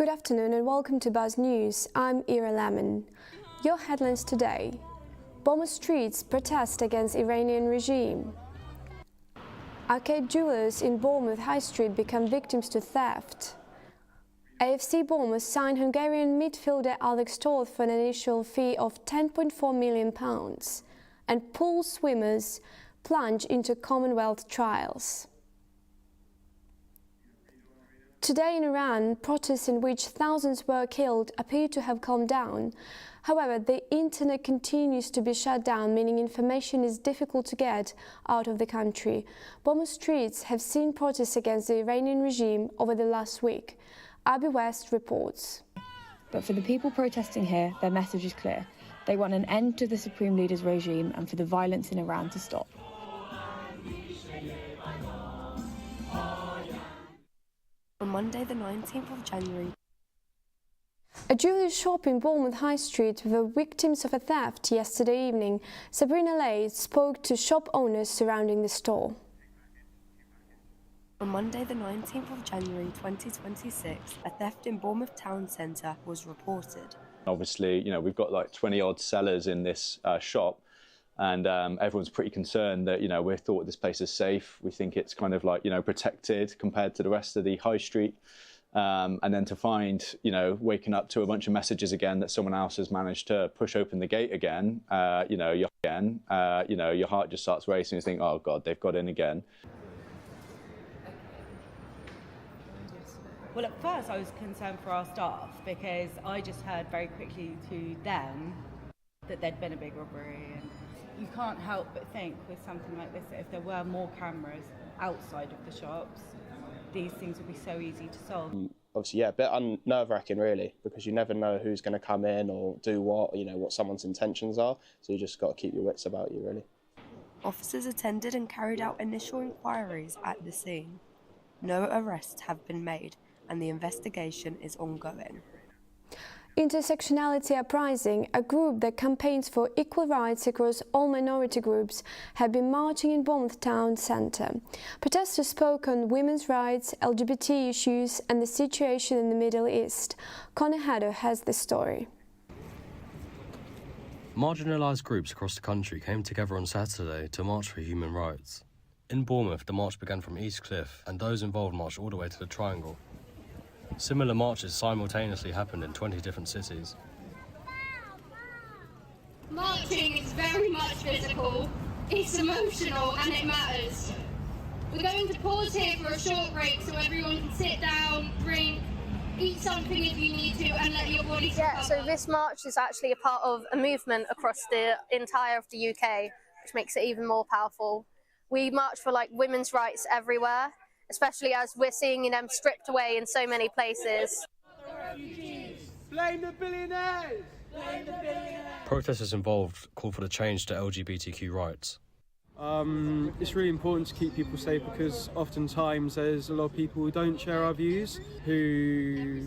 Good afternoon and welcome to Buzz News. I'm Ira Lemon. Your headlines today. Bournemouth streets protest against Iranian regime. Arcade jewellers in Bournemouth High Street become victims to theft. AFC Bournemouth signed Hungarian midfielder Alex Toth for an initial fee of £10.4 million. And pool swimmers plunge into Commonwealth trials. Today in Iran, protests in which thousands were killed appear to have calmed down. However, the internet continues to be shut down, meaning information is difficult to get out of the country. Bournemouth streets have seen protests against the Iranian regime over the last week. Abby West reports. But for the people protesting here, their message is clear. They want an end to the Supreme Leader's regime and for the violence in Iran to stop. On Monday the 19th of January. A jewellery shop in Bournemouth High Street were victims of a theft yesterday evening. Sabrina Lay spoke to shop owners surrounding the store. On Monday the 19th of January 2026, a theft in Bournemouth town centre was reported. Obviously, we've got like 20 odd sellers in this shop, and everyone's pretty concerned that, we thought this place is safe. We think it's kind of like, protected compared to the rest of the high street. And then to find, waking up to a bunch of messages again that someone else has managed to push open the gate again, your heart just starts racing. You think, oh God, they've got in again. Well, at first I was concerned for our staff because I just heard very quickly to them that there'd been a big robbery, and you can't help but think with something like this that if there were more cameras outside of the shops, these things would be so easy to solve. Obviously, yeah, a bit nerve-wracking really, because you never know who's going to come in or do what, what someone's intentions are, so you just got to keep your wits about you really. Officers attended and carried out initial inquiries at the scene. No arrests have been made and the investigation is ongoing. Intersectionality Uprising, a group that campaigns for equal rights across all minority groups, have been marching in Bournemouth town centre. Protesters spoke on women's rights, LGBT issues and the situation in the Middle East. Connor Haddo has the story. Marginalised groups across the country came together on Saturday to march for human rights. In Bournemouth, the march began from East Cliff and those involved marched all the way to the Triangle. Similar marches simultaneously happened in 20 different cities. Marching is very much physical, it's emotional and it matters. We're going to pause here for a short break so everyone can sit down, drink, eat something if you need to and let your body recover. Yeah, so this march is actually a part of a movement across the entire of the UK, which makes it even more powerful. We march for women's rights everywhere, especially as we're seeing them stripped away in so many places. Blame the billionaires! Blame the billionaires! Protesters involved called for the change to LGBTQ rights. It's really important to keep people safe because oftentimes there's a lot of people who don't share our views, who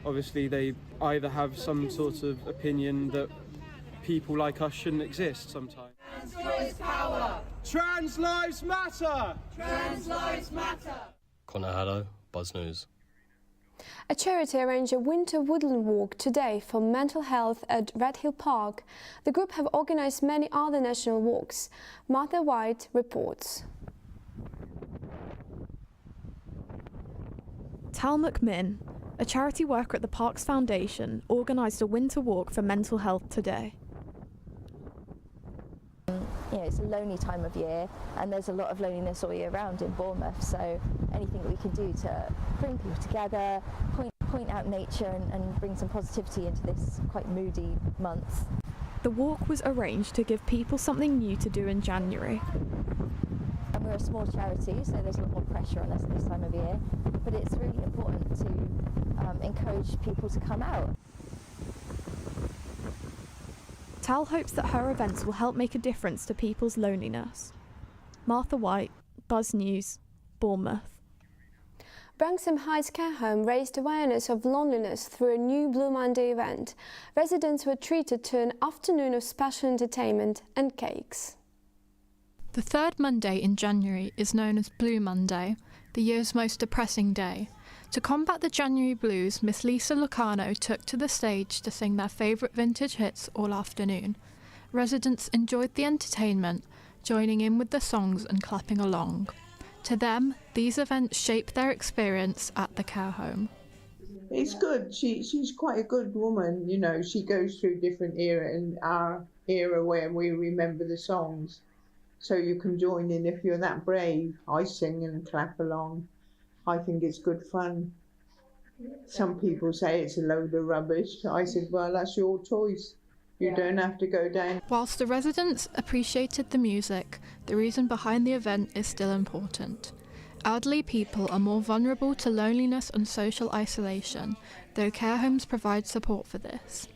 obviously they either have some sort of opinion that people like us shouldn't exist sometimes. Trans power! Trans lives matter! Trans lives matter! Connor Haddo, Buzz News. A charity arranged a winter woodland walk today for mental health at Red Hill Park. The group have organised many other national walks. Martha White reports. Tal McMinn, a charity worker at the Parks Foundation, organised a winter walk for mental health today. It's a lonely time of year and there's a lot of loneliness all year round in Bournemouth, so anything that we can do to bring people together, point out nature and bring some positivity into this quite moody month. The walk was arranged to give people something new to do in January. And we're a small charity, so there's a lot more pressure on us at this time of year, but it's really important to encourage people to come out. Tal hopes that her events will help make a difference to people's loneliness. Martha White, Buzz News, Bournemouth. Branksome Heights Care Home raised awareness of loneliness through a new Blue Monday event. Residents were treated to an afternoon of special entertainment and cakes. The third Monday in January is known as Blue Monday, the year's most depressing day. To combat the January blues, Miss Lisa Lucano took to the stage to sing their favourite vintage hits all afternoon. Residents enjoyed the entertainment, joining in with the songs and clapping along. To them, these events shaped their experience at the care home. It's good. She's quite a good woman, you know. She goes through different era, and our era where we remember the songs. So you can join in if you're that brave. I sing and clap along. I think it's good fun. Some people say it's a load of rubbish. I said, well, that's your choice. You don't have to go down. Whilst the residents appreciated the music, the reason behind the event is still important. Elderly people are more vulnerable to loneliness and social isolation, though care homes provide support for this.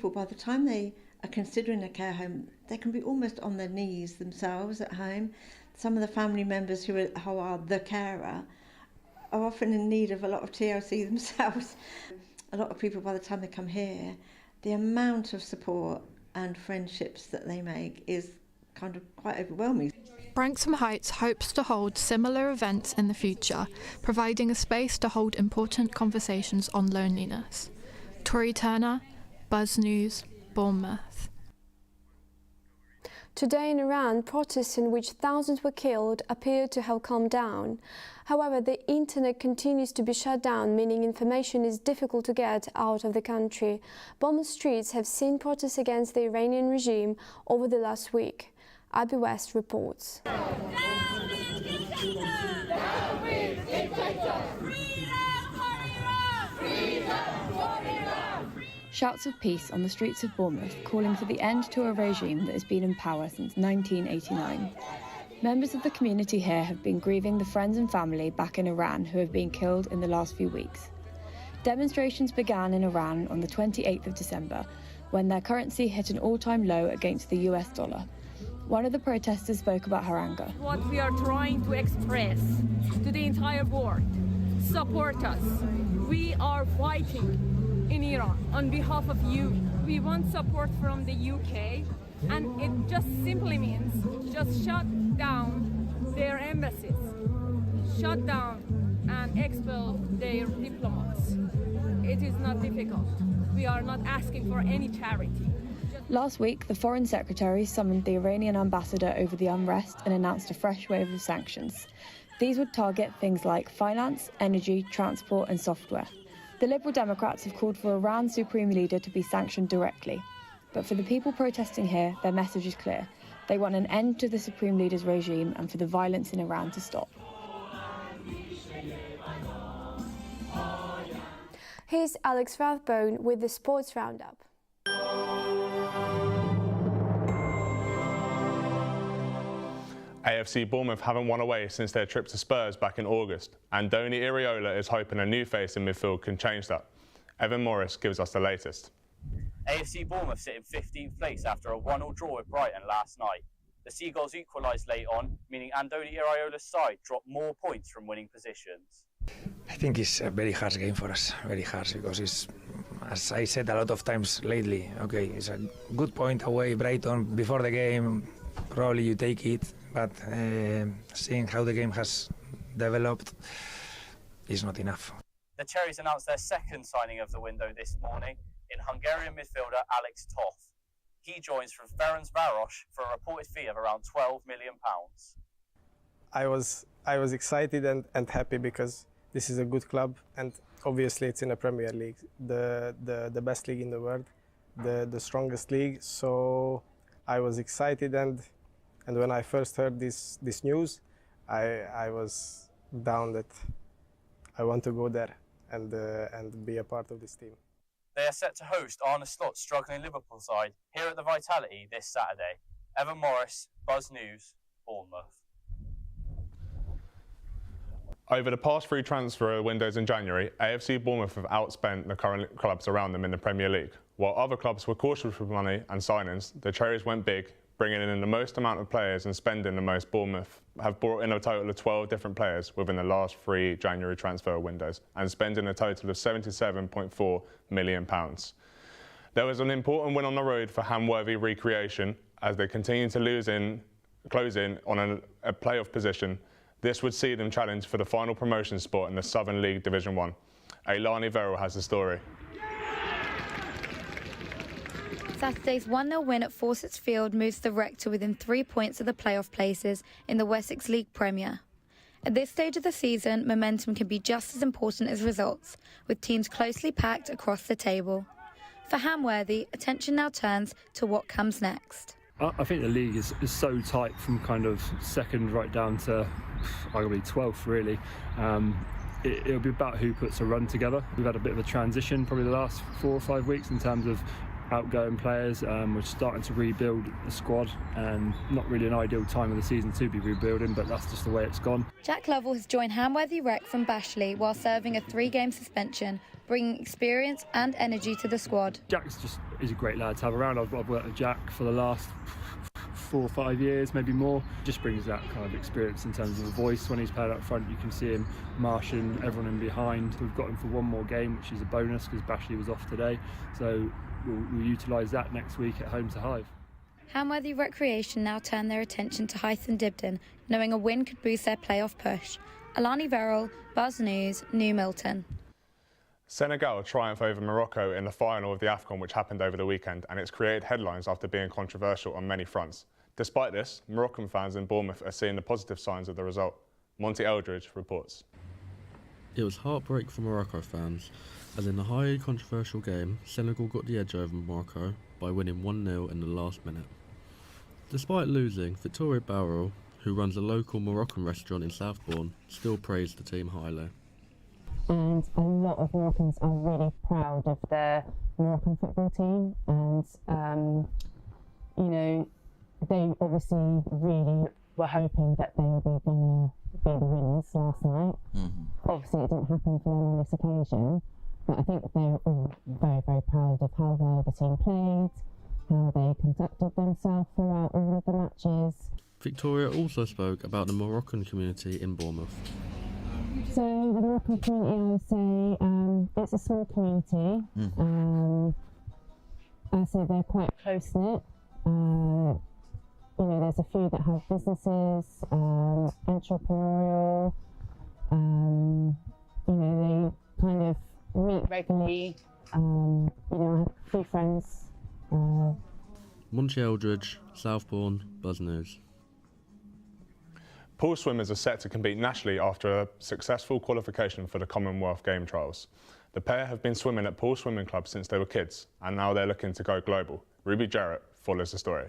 By the time they are considering a care home, they can be almost on their knees themselves at home. Some of the family members who are the carer are often in need of a lot of TLC themselves. A lot of people, by the time they come here, the amount of support and friendships that they make is kind of quite overwhelming. Branksome Heights hopes to hold similar events in the future, providing a space to hold important conversations on loneliness. Tori Turner, Buzz News, Bournemouth. Today in Iran, protests in which thousands were killed appear to have calmed down. However, the internet continues to be shut down, meaning information is difficult to get out of the country. Bournemouth streets have seen protests against the Iranian regime over the last week. Abby West reports. Shouts of peace on the streets of Bournemouth, calling for the end to a regime that has been in power since 1989. Members of the community here have been grieving the friends and family back in Iran who have been killed in the last few weeks. Demonstrations began in Iran on the 28th of December, when their currency hit an all-time low against the US dollar. One of the protesters spoke about her anger. What we are trying to express to the entire world, support us. We are fighting in Iran on behalf of you. We want support from the UK, and it just simply means just shut down their embassies, shut down and expel their diplomats. It is not difficult. We are not asking for any charity. Last week, the Foreign Secretary summoned the Iranian ambassador over the unrest and announced a fresh wave of sanctions. These would target things like finance, energy, transport and software. The Liberal Democrats have called for Iran's supreme leader to be sanctioned directly. But for the people protesting here, their message is clear. They want an end to the supreme leader's regime and for the violence in Iran to stop. Here's Alex Rathbone with the Sports Roundup. AFC Bournemouth haven't won away since their trip to Spurs back in August, and Andoni Iraola is hoping a new face in midfield can change that. Evan Morris gives us the latest. AFC Bournemouth sit in 15th place after a 1-1 draw with Brighton last night. The Seagulls equalised late on, meaning Andoni Iraola's side dropped more points from winning positions. I think it's a very harsh game for us, very harsh, because it's, as I said a lot of times lately, okay, it's a good point away, Brighton, before the game, probably you take it, but seeing how the game has developed is not enough. The Cherries announced their second signing of the window this morning in Hungarian midfielder Alex Toth. He joins from Ferencváros for a reported fee of around £12 million. I was excited and happy because this is a good club, and obviously it's in the Premier League, the best league in the world, the strongest league. So I was excited, and when I first heard this news, I was down that I want to go there and be a part of this team. They are set to host Arne Slot's struggling Liverpool side here at the Vitality this Saturday. Evan Morris, Buzz News, Bournemouth. Over the past 3 transfer windows in January, AFC Bournemouth have outspent the current clubs around them in the Premier League. While other clubs were cautious with money and signings, the Cherries went big, bringing in the most amount of players and spending the most. Bournemouth have brought in a total of 12 different players within the last 3 January transfer windows and spending a total of £77.4 million. There was an important win on the road for Hamworthy Recreation as they continue to close in on a playoff position. This would see them challenge for the final promotion spot in the Southern League Division 1. Ailani Verrill has the story. Saturday's 1-0 win at Fawcett's Field moves the Wreck to within 3 points of the playoff places in the Wessex League Premier. At this stage of the season, momentum can be just as important as results, with teams closely packed across the table. For Hamworthy, attention now turns to what comes next. I think the league is so tight from kind of second right down to arguably 12th, really. It'll be about who puts a run together. We've had a bit of a transition probably the last 4 or 5 weeks in terms of outgoing players. We're starting to rebuild the squad, and not really an ideal time of the season to be rebuilding, but that's just the way it's gone. Jack Lovell has joined Hamworthy Wreck from Bashley while serving a 3-game suspension, bringing experience and energy to the squad. He's a great lad to have around. I've worked with Jack for the last 4 or 5 years, maybe more. Just brings that kind of experience in terms of the voice. When he's played up front, you can see him marshing everyone in behind. We've got him for one more game, which is a bonus because Bashley was off today. So we'll utilise that next week at home to Hive. Hamworthy Recreation now turn their attention to Hythe and Dibden, knowing a win could boost their playoff push. Alani Verrill, Buzz News, New Milton. Senegal triumphed over Morocco in the final of the AFCON, which happened over the weekend, and it's created headlines after being controversial on many fronts. Despite this, Moroccan fans in Bournemouth are seeing the positive signs of the result. Monty Eldridge reports. It was heartbreak for Morocco fans, as in the highly controversial game, Senegal got the edge over Morocco by winning 1-0 in the last minute. Despite losing, Victoria Barrel, who runs a local Moroccan restaurant in Southbourne, still praised the team highly. And a lot of Moroccans are really proud of their Moroccan football team, and they obviously really were hoping that they were going to be the winners last night. Obviously it didn't happen for them on this occasion, but I think they were all very, very proud of how well the team played, how they conducted themselves throughout all of the matches. Victoria also spoke about the Moroccan community in Bournemouth. So the Moroccan community, I would say, it's a small community. I say they're quite close-knit. There's a few that have businesses, entrepreneurial. They kind of meet regularly. I have a few friends. Monty Eldridge, Southbourne, Buzz News. Pool swimmers are set to compete nationally after a successful qualification for the Commonwealth Game Trials. The pair have been swimming at Pool Swimming Club since they were kids, and now they're looking to go global. Ruby Jarrett follows the story.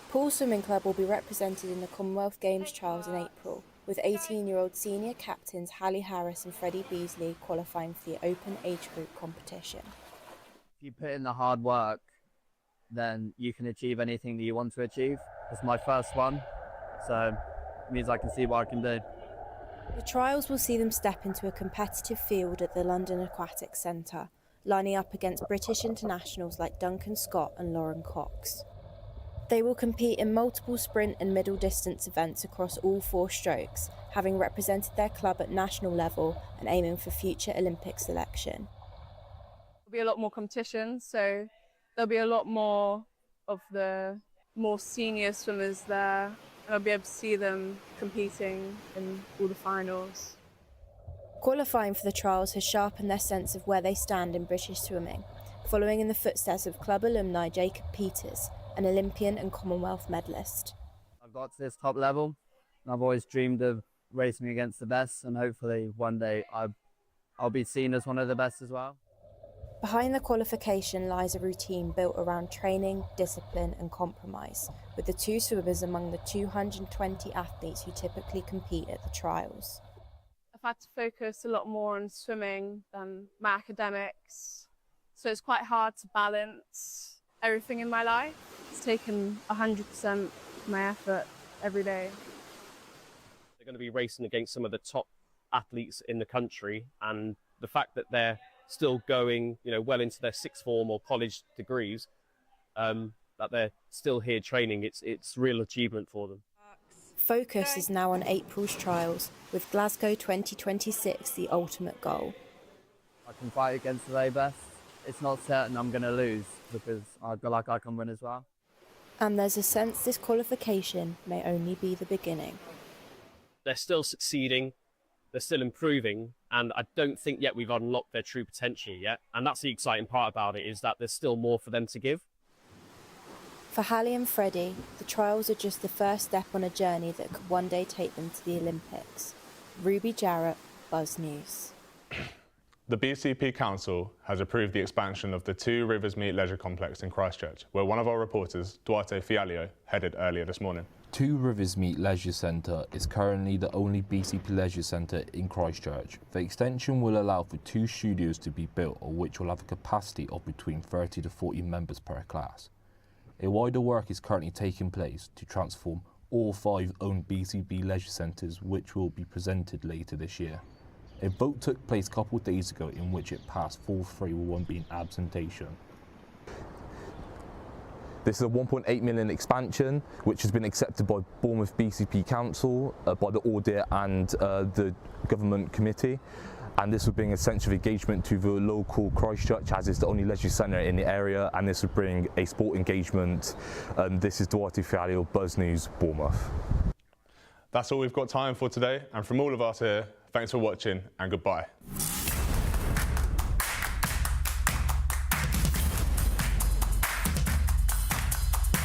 Pool Swimming Club will be represented in the Commonwealth Games Trials in April, with 18-year-old senior captains Hallie Harris and Freddie Beasley qualifying for the Open Age Group competition. If you put in the hard work, then you can achieve anything that you want to achieve. It's my first one, so it means I can see what I can do. The trials will see them step into a competitive field at the London Aquatic Centre, lining up against British internationals like Duncan Scott and Lauren Cox. They will compete in multiple sprint and middle distance events across all 4 strokes, having represented their club at national level and aiming for future Olympic selection. There'll be a lot more competition, so there'll be a lot more of the more senior swimmers there, and I'll be able to see them competing in all the finals. Qualifying for the trials has sharpened their sense of where they stand in British swimming, following in the footsteps of club alumni Jacob Peters, an Olympian and Commonwealth medalist. I've got to this top level, and I've always dreamed of racing against the best, and hopefully one day I'll be seen as one of the best as well. Behind the qualification lies a routine built around training, discipline and compromise, with the 2 swimmers among the 220 athletes who typically compete at the trials. I've had to focus a lot more on swimming than my academics, so it's quite hard to balance everything in my life. It's taken 100% of my effort every day. They're going to be racing against some of the top athletes in the country, and the fact that they're still going, well into their 6th form or college degrees, that they're still here training, it's real achievement for them. Focus is now on April's trials, with Glasgow 2026 the ultimate goal. I can fight against the very best. It's not certain I'm going to lose, because I feel like I can win as well. And there's a sense this qualification may only be the beginning. they're still succeeding, they're still improving, and I don't think yet we've unlocked their true potential yet. And that's the exciting part about it, is that there's still more for them to give. For Hallie and Freddie, the trials are just the first step on a journey that could one day take them to the Olympics. Ruby Jarrett, Buzz News. The BCP Council has approved the expansion of the Two Rivers Meet Leisure Complex in Christchurch, where one of our reporters, Duarte Fialio, headed earlier this morning. Two Rivers Meet Leisure Centre is currently the only BCP leisure centre in Christchurch. The extension will allow for 2 studios to be built, which will have a capacity of between 30 to 40 members per class. A wider work is currently taking place to transform all 5 owned BCP leisure centres, which will be presented later this year. A vote took place a couple of days ago in which it passed 4-3 with one being abstention. This is a 1.8 million expansion, which has been accepted by Bournemouth BCP Council, by the audit and the government committee. And this would bring a sense of engagement to the local Christchurch, as it's the only leisure centre in the area, and this would bring a sport engagement. This is Duarte Fialio, Buzz News, Bournemouth. That's all we've got time for today, and from all of us here, thanks for watching and goodbye.